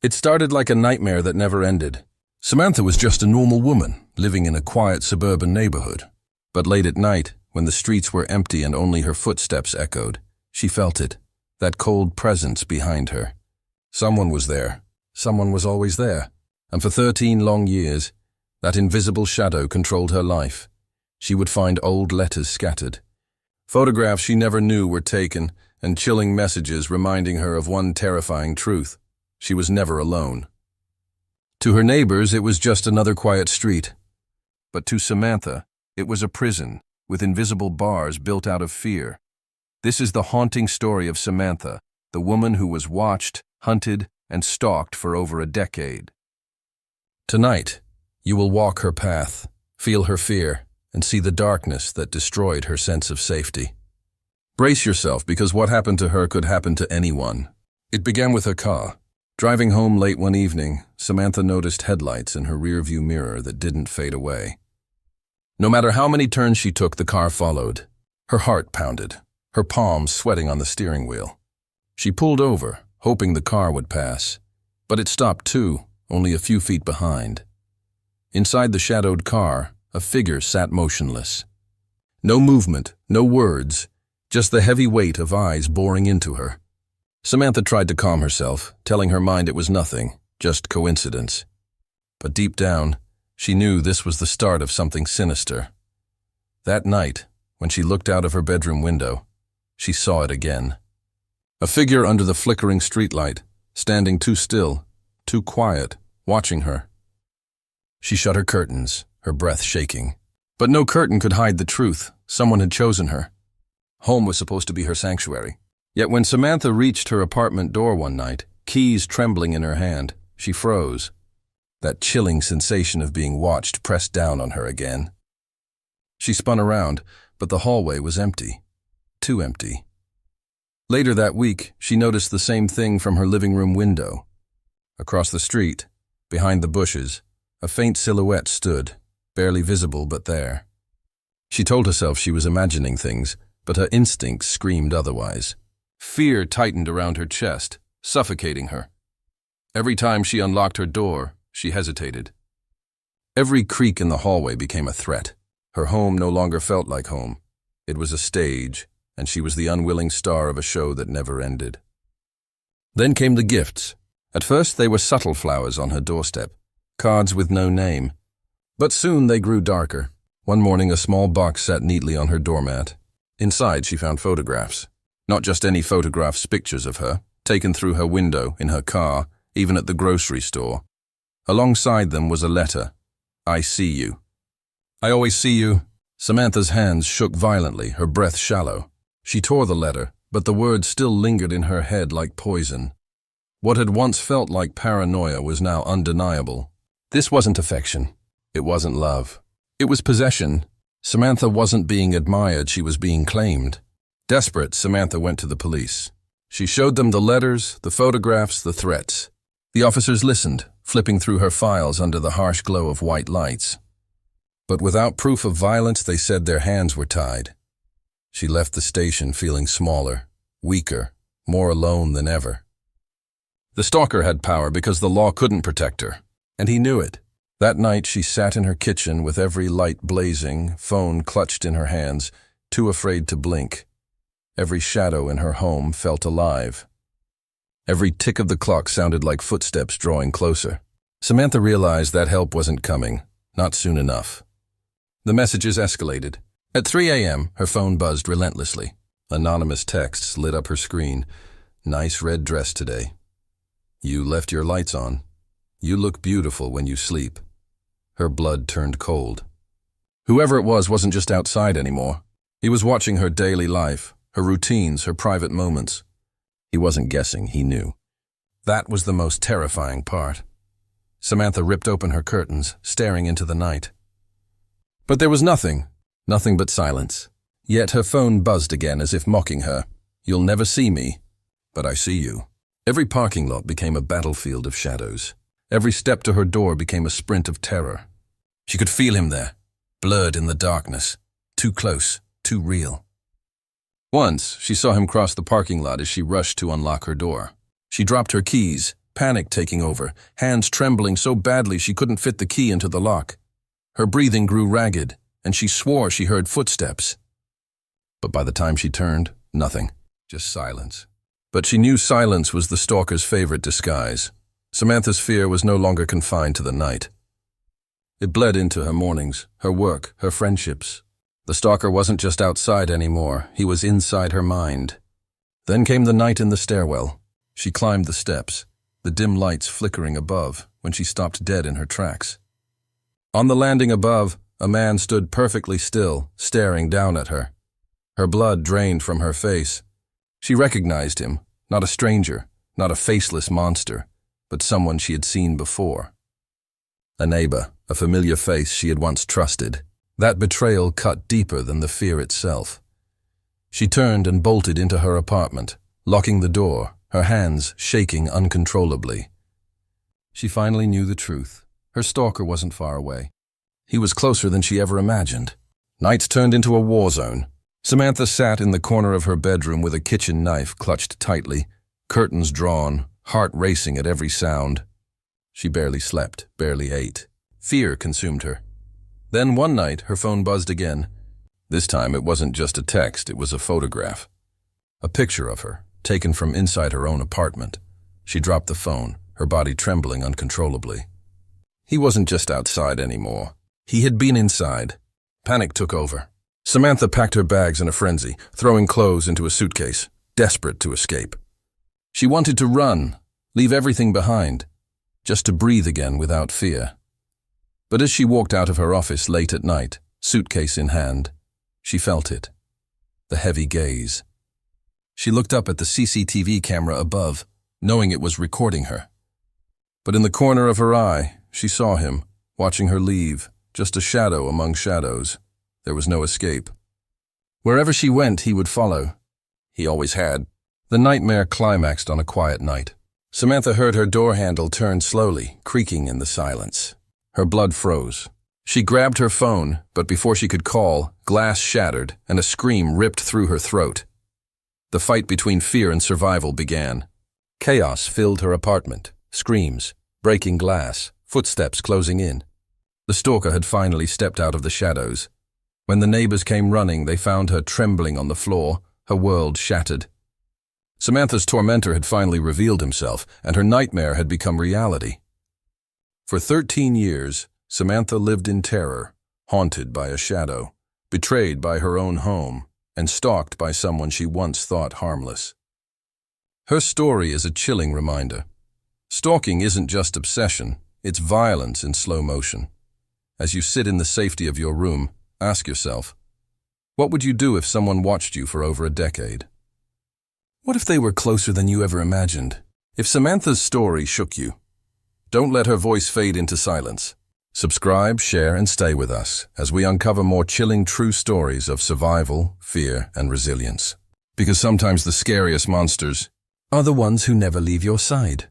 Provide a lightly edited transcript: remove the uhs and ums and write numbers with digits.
It started like a nightmare that never ended. Samantha was just a normal woman, living in a quiet suburban neighborhood. But late at night, when the streets were empty and only her footsteps echoed, she felt it, that cold presence behind her. Someone was there. Someone was always there. And for 13 long years, that invisible shadow controlled her life. She would find old letters scattered, photographs she never knew were taken, and chilling messages reminding her of one terrifying truth: she was never alone. To her neighbors, it was just another quiet street. But to Samantha, it was a prison, with invisible bars built out of fear. This is the haunting story of Samantha, the woman who was watched, hunted, and stalked for over a decade. Tonight, you will walk her path, feel her fear, and see the darkness that destroyed her sense of safety. Brace yourself, because what happened to her could happen to anyone. It began with her car. Driving home late one evening, Samantha noticed headlights in her rearview mirror that didn't fade away. No matter how many turns she took, the car followed. Her heart pounded, her palms sweating on the steering wheel. She pulled over, hoping the car would pass. But it stopped too, only a few feet behind. Inside the shadowed car, a figure sat motionless. No movement, no words, just the heavy weight of eyes boring into her. Samantha tried to calm herself, telling her mind it was nothing, just coincidence. But deep down, she knew this was the start of something sinister. That night, when she looked out of her bedroom window, she saw it again. A figure under the flickering streetlight, standing too still, too quiet, watching her. She shut her curtains, her breath shaking. But no curtain could hide the truth. Someone had chosen her. Home was supposed to be her sanctuary. Yet when Samantha reached her apartment door one night, keys trembling in her hand, she froze. That chilling sensation of being watched pressed down on her again. She spun around, but the hallway was empty. Too empty. Later that week, she noticed the same thing from her living room window. Across the street, behind the bushes, a faint silhouette stood, barely visible but there. She told herself she was imagining things, but her instincts screamed otherwise. Fear tightened around her chest, suffocating her. Every time she unlocked her door, she hesitated. Every creak in the hallway became a threat. Her home no longer felt like home. It was a stage, and she was the unwilling star of a show that never ended. Then came the gifts. At first they were subtle flowers on her doorstep, cards with no name. But soon they grew darker. One morning a small box sat neatly on her doormat. Inside she found photographs. Not just any photographs, pictures of her, taken through her window, in her car, even at the grocery store. Alongside them was a letter. I see you. I always see you. Samantha's hands shook violently, her breath shallow. She tore the letter, but the words still lingered in her head like poison. What had once felt like paranoia was now undeniable. This wasn't affection. It wasn't love. It was possession. Samantha wasn't being admired, she was being claimed. Desperate, Samantha went to the police. She showed them the letters, the photographs, the threats. The officers listened, flipping through her files under the harsh glow of white lights. But without proof of violence, they said their hands were tied. She left the station feeling smaller, weaker, more alone than ever. The stalker had power because the law couldn't protect her, and he knew it. That night she sat in her kitchen with every light blazing, phone clutched in her hands, too afraid to blink. Every shadow in her home felt alive. Every tick of the clock sounded like footsteps drawing closer. Samantha realized that help wasn't coming, not soon enough. The messages escalated. At 3 a.m., her phone buzzed relentlessly. Anonymous texts lit up her screen. Nice red dress today. You left your lights on. You look beautiful when you sleep. Her blood turned cold. Whoever it was wasn't just outside anymore. He was watching her daily life, her routines, her private moments. He wasn't guessing, he knew. That was the most terrifying part. Samantha ripped open her curtains, staring into the night. But there was nothing but silence. Yet her phone buzzed again as if mocking her. You'll never see me, but I see you. Every parking lot became a battlefield of shadows. Every step to her door became a sprint of terror. She could feel him there, blurred in the darkness, too close, too real. Once, she saw him cross the parking lot as she rushed to unlock her door. She dropped her keys, panic taking over, hands trembling so badly she couldn't fit the key into the lock. Her breathing grew ragged, and she swore she heard footsteps. But by the time she turned, nothing, just silence. But she knew silence was the stalker's favorite disguise. Samantha's fear was no longer confined to the night. It bled into her mornings, her work, her friendships. The stalker wasn't just outside anymore, he was inside her mind. Then came the night in the stairwell. She climbed the steps, the dim lights flickering above, when she stopped dead in her tracks. On the landing above, a man stood perfectly still, staring down at her. Her blood drained from her face. She recognized him, not a stranger, not a faceless monster, but someone she had seen before. A neighbor, a familiar face she had once trusted. That betrayal cut deeper than the fear itself. She turned and bolted into her apartment, locking the door, her hands shaking uncontrollably. She finally knew the truth. Her stalker wasn't far away. He was closer than she ever imagined. Nights turned into a war zone. Samantha sat in the corner of her bedroom with a kitchen knife clutched tightly, curtains drawn, heart racing at every sound. She barely slept, barely ate. Fear consumed her. Then one night, her phone buzzed again. This time it wasn't just a text, it was a photograph. A picture of her, taken from inside her own apartment. She dropped the phone, her body trembling uncontrollably. He wasn't just outside anymore. He had been inside. Panic took over. Samantha packed her bags in a frenzy, throwing clothes into a suitcase, desperate to escape. She wanted to run, leave everything behind, just to breathe again without fear. But as she walked out of her office late at night, suitcase in hand, she felt it. The heavy gaze. She looked up at the CCTV camera above, knowing it was recording her. But in the corner of her eye, she saw him, watching her leave, just a shadow among shadows. There was no escape. Wherever she went, he would follow. He always had. The nightmare climaxed on a quiet night. Samantha heard her door handle turn slowly, creaking in the silence. Her blood froze. She grabbed her phone, but before she could call, glass shattered and a scream ripped through her throat. The fight between fear and survival began. Chaos filled her apartment. Screams, breaking glass, footsteps closing in. The stalker had finally stepped out of the shadows. When the neighbors came running, they found her trembling on the floor, her world shattered. Samantha's tormentor had finally revealed himself, and her nightmare had become reality. For 13 years, Samantha lived in terror, haunted by a shadow, betrayed by her own home, and stalked by someone she once thought harmless. Her story is a chilling reminder. Stalking isn't just obsession, it's violence in slow motion. As you sit in the safety of your room, ask yourself, what would you do if someone watched you for over a decade? What if they were closer than you ever imagined? If Samantha's story shook you, don't let her voice fade into silence. Subscribe, share, and stay with us as we uncover more chilling true stories of survival, fear, and resilience. Because sometimes the scariest monsters are the ones who never leave your side.